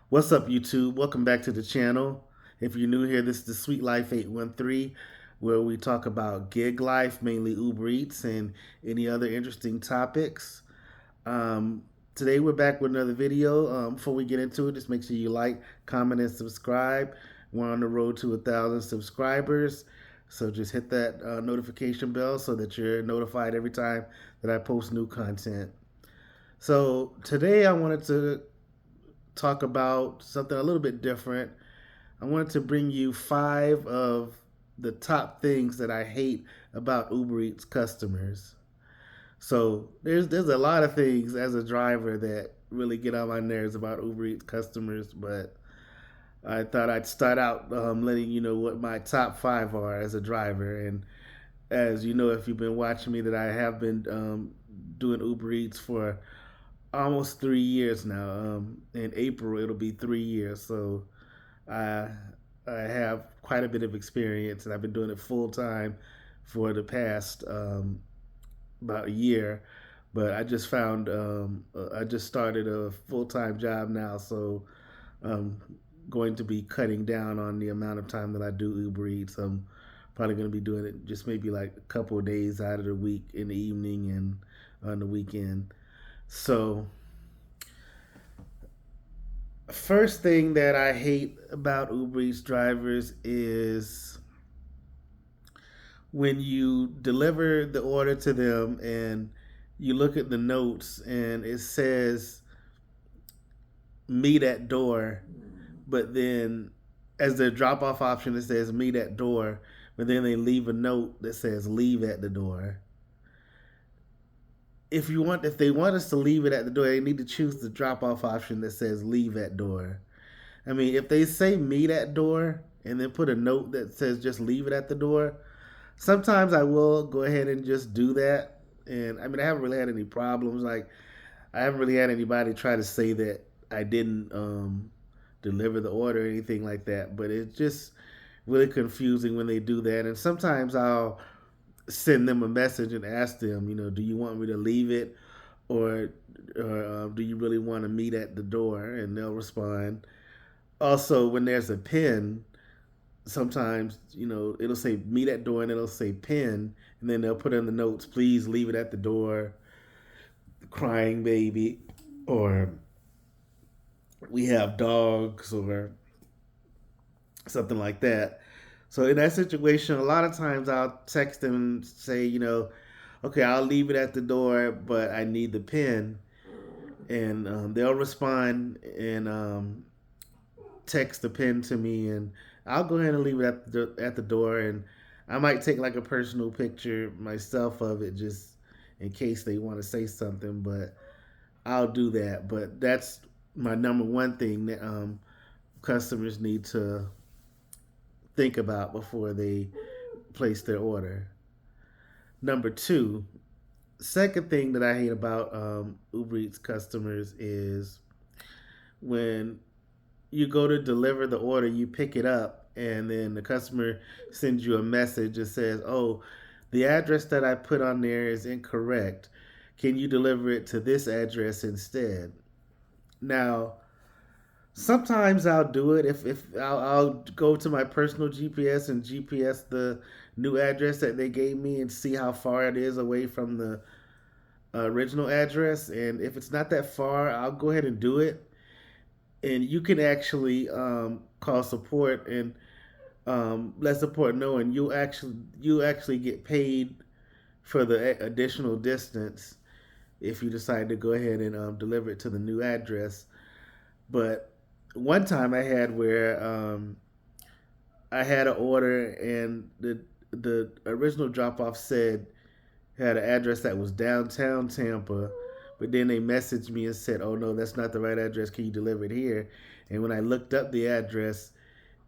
What's up, YouTube? Welcome back to the channel. If you're new here, this is the Sweet Life 813, where we talk about gig life, mainly Uber Eats, and any other interesting topics. Um, Today, we're back with another video. Before we get into it, just make sure you like, comment, and subscribe. We're on the road to 1,000 subscribers. So just hit that notification bell so that you're notified every time that I post new content. So today I wanted to talk about something a little bit different. I wanted to bring you 5 of the top things that I hate about Uber Eats customers. So there's a lot of things as a driver that really get on my nerves about Uber Eats customers, but I thought I'd start out letting you know what my top 5 are as a driver. And as you know, if you've been watching me, that I have been doing Uber Eats for almost 3 years now. In April, it'll be 3 years. So I I have quite a bit of experience, and I've been doing it full time for the past about a year. But I just found I just started a full time job now, so I'm going to be cutting down on the amount of time that I do Uber Eats. I'm probably going to be doing it just maybe like a couple of days out of the week in the evening and on the weekend. So first thing that I hate about Uber Eats drivers is when you deliver the order to them and you look at the notes and it says meet at door, but then as the drop off option it says meet at door, but then they leave a note that says leave at the door. If they want us to leave it at the door, they need to choose the drop off option that says leave at door. I mean, if they say meet at door and then put a note that says just leave it at the door, sometimes I will go ahead and just do that. And I mean, I haven't really had any problems. Like, I haven't really had anybody try to say that I didn't deliver the order or anything like that. But it's just really confusing when they do that. And sometimes I'll send them a message and ask them, do you want me to leave it, or do you really want to meet at the door? And they'll respond. Also, when there's a pin, sometimes it'll say meet at door and it'll say pin, and then they'll put in the notes, please leave it at the door, crying baby, or we have dogs, or something like that. So in that situation, a lot of times I'll text them and say, okay, I'll leave it at the door, but I need the pin. And they'll respond and text the pin to me, and I'll go ahead and leave it at the door. And I might take like a personal picture myself of it, just in case they want to say something. But I'll do that. But that's my number one thing that customers need to think about before they place their order. Number two, second thing that I hate about Uber Eats customers is when you go to deliver the order, you pick it up, and then the customer sends you a message that says, "Oh, the address that I put on there is incorrect. Can you deliver it to this address instead?" Now, sometimes I'll do it if I'll go to my personal GPS and GPS the new address that they gave me and see how far it is away from the original address. And if it's not that far, I'll go ahead and do it. And you can actually call support and let support know, and you actually get paid for the additional distance if you decide to go ahead and deliver it to the new address. But one time I had where I had an order and the original drop off said had an address that was downtown Tampa, but then they messaged me and said, "Oh no, that's not the right address. Can you deliver it here?" And when I looked up the address,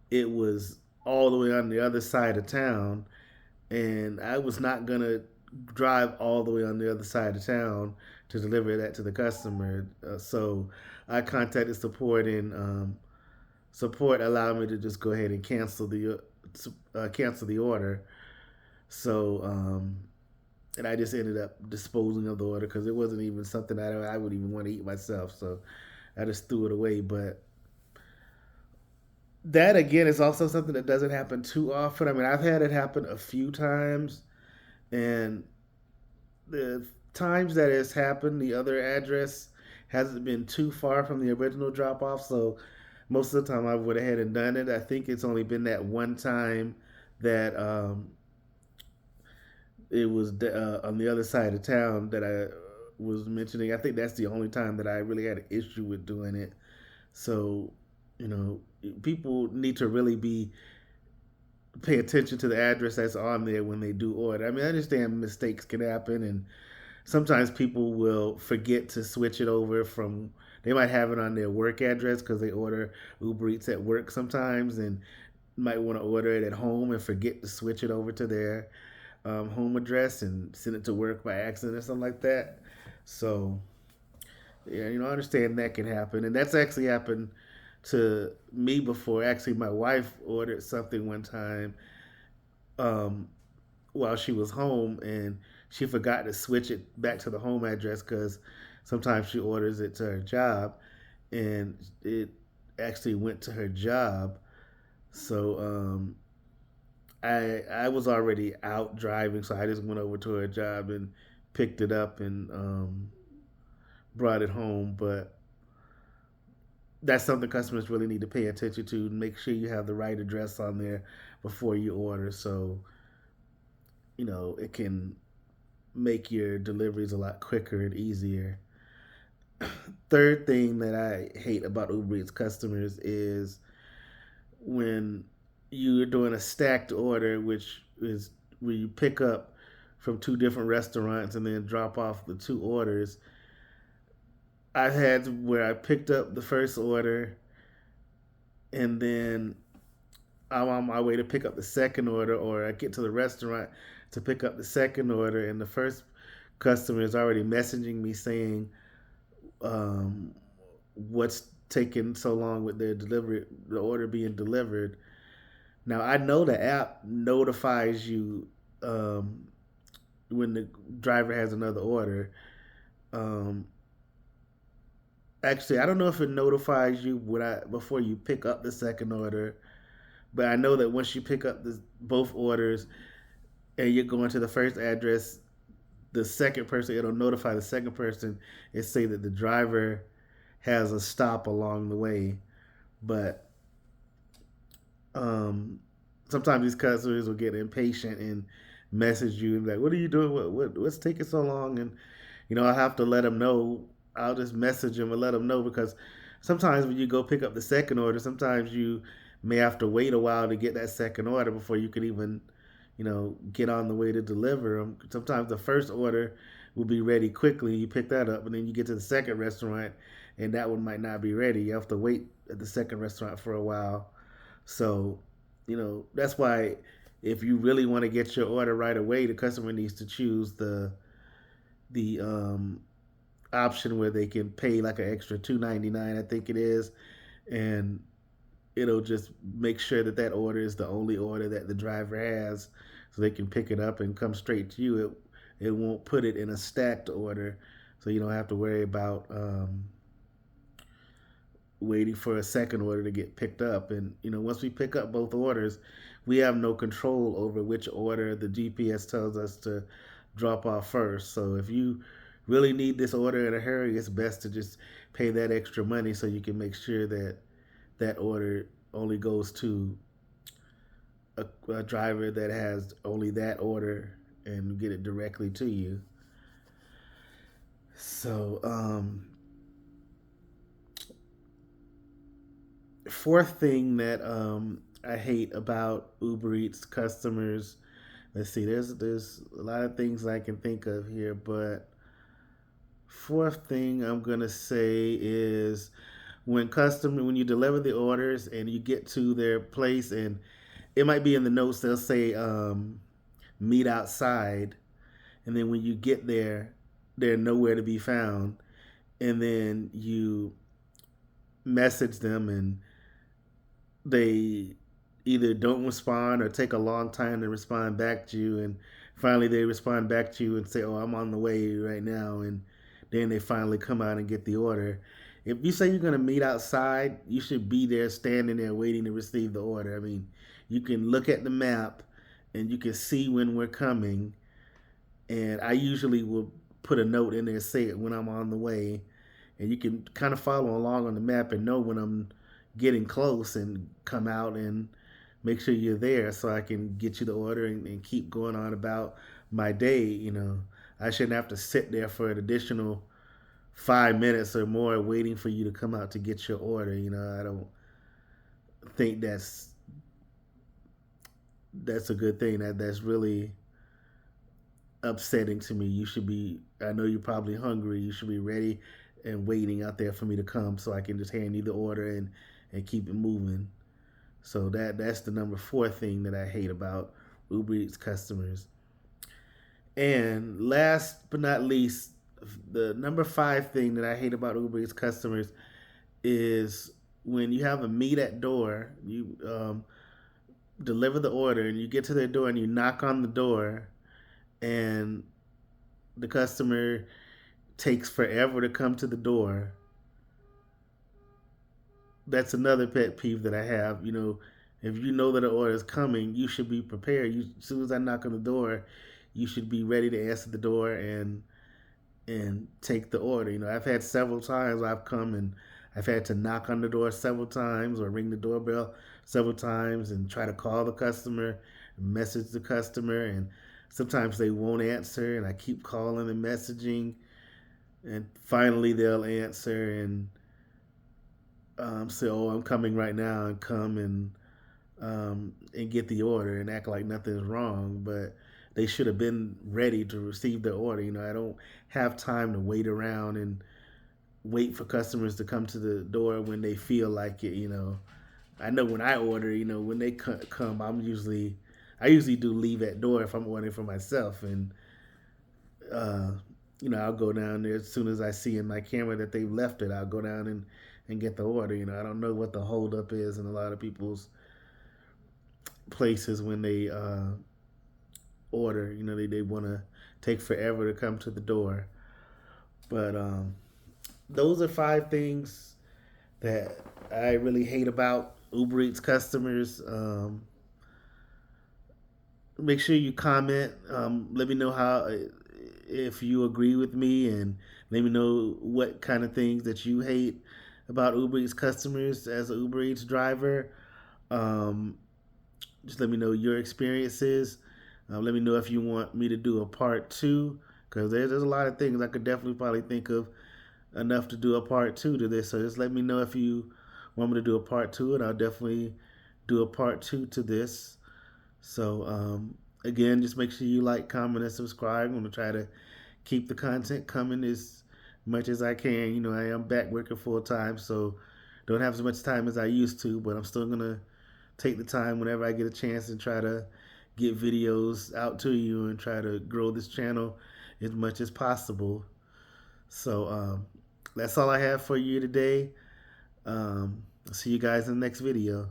it was all the way on the other side of town, and I was not gonna drive all the way on the other side of town to deliver that to the customer. So I contacted support, and support allowed me to just go ahead and cancel the order. So and I just ended up disposing of the order because it wasn't even something I would even want to eat myself. So I just threw it away. But That again is also something that doesn't happen too often. I mean, I've had it happen a few times, and the times that it's happened, the other address hasn't been too far from the original drop off. So most of the time I went ahead and done it. I think it's only been that one time that it was on the other side of town that I was mentioning. I think that's the only time that I really had an issue with doing it. So, you know, people need to really be pay attention to the address that's on there when they do order. I mean, I understand mistakes can happen, and sometimes people will forget to switch it over from. They might have it on their work address because they order Uber Eats at work sometimes, and might want to order it at home and forget to switch it over to their home address and send it to work by accident or something like that. So, yeah, I understand that can happen, and that's actually happened to me before. Actually, my wife ordered something one time um, while she was home, and she forgot to switch it back to the home address because sometimes she orders it to her job, and it actually went to her job. So I was already out driving, so I just went over to her job and picked it up and brought it home. But that's something customers really need to pay attention to. Make sure you have the right address on there before you order, so it can make your deliveries a lot quicker and easier. Third thing that I hate about Uber Eats customers is when you're doing a stacked order, which is where you pick up from two different restaurants and then drop off the two orders. I've had where I picked up the first order and then I'm on my way to pick up the second order, or I get to the restaurant to pick up the second order, and the first customer is already messaging me saying, what's taking so long with their delivery, the order being delivered. Now I know the app notifies you um, when the driver has another order. Um, Actually, I don't know if it notifies you before you pick up the second order, but I know that once you pick up both orders and you're going to the first address, the second person, it'll notify the second person and say that the driver has a stop along the way. But um, sometimes these customers will get impatient and message you and be like, "What are you doing? What's taking so long?" And I have to let them know. I'll just message them and let them know because sometimes when you go pick up the second order, sometimes you may have to wait a while to get that second order before you can even get on the way to deliver them. Sometimes the first order will be ready quickly. You pick that up, and then you get to the second restaurant, and that one might not be ready. You have to wait at the second restaurant for a while. So, that's why if you really want to get your order right away, the customer needs to choose the option where they can pay like an extra $2.99, I think it is, and it'll just make sure that that order is the only order that the driver has, so they can pick it up and come straight to you. It won't put it in a stacked order, so you don't have to worry about waiting for a second order to get picked up. And once we pick up both orders, we have no control over which order the GPS tells us to drop off first. So if you really need this order in a hurry, it's best to just pay that extra money so you can make sure that that order only goes to a driver that has only that order and get it directly to you. So, fourth thing that I hate about Uber Eats customers. Let's see. There's a lot of things I can think of here, but fourth thing I'm gonna say is when you deliver the orders and you get to their place, and it might be in the notes, they'll say meet outside, and then when you get there, they're nowhere to be found, and then you message them and they either don't respond or take a long time to respond back to you, and finally they respond back to you and say, "Oh, I'm on the way right now," and then they finally come out and get the order. If you say you're gonna meet outside, you should be there, standing there, waiting to receive the order. I mean, you can look at the map, and you can see when we're coming. And I usually will put a note in there, say it when I'm on the way, and you can kind of follow along on the map and know when I'm getting close and come out and make sure you're there so I can get you the order and keep going on about my day. I shouldn't have to sit there for an additional 5 minutes or more waiting for you to come out to get your order. I don't think that's a good thing. That's really upsetting to me. You should be. I know you're probably hungry. You should be ready and waiting out there for me to come so I can just hand you the order and keep it moving. So that's the number four thing that I hate about Uber Eats customers. And last but not least, the number five thing that I hate about Uber Eats customers is when you have a meet at door. You deliver the order and you get to their door and you knock on the door, and the customer takes forever to come to the door. That's another pet peeve that I have. If you know that an order is coming, you should be prepared. As soon as I knock on the door, you should be ready to answer the door and take the order. I've had several times I've come and I've had to knock on the door several times or ring the doorbell several times and try to call the customer, message the customer, and sometimes they won't answer, and I keep calling and messaging, and finally they'll answer and say, "Oh, I'm coming right now," and come and get the order and act like nothing's wrong, but they should have been ready to receive the order. I don't have time to wait around and wait for customers to come to the door when they feel like it. I know when I order, when they come, I usually do leave at door if I'm ordering for myself, and uh, I'll go down there as soon as I see in my camera that they've left it. I'll go down and get the order. I don't know what the holdup is in a lot of people's places when they order. They want to take forever to come to the door. But those are five things that I really hate about Uber Eats customers. Make sure you comment. Let me know if you agree with me, and let me know what kind of things that you hate about Uber Eats customers as an Uber Eats driver. Um, just let me know your experiences. Let me know if you want me to do a part two, because there's a lot of things I could definitely probably think of enough to do a part two to this. So just let me know if you want me to do a part two, and I'll definitely do a part two to this. So again, just make sure you like, comment, and subscribe. I'm gonna try to keep the content coming as much as I can. I am back working full time, so don't have as much time as I used to, but I'm still gonna take the time whenever I get a chance and try to get videos out to you and try to grow this channel as much as possible. So that's all I have for you today. See you guys in the next video.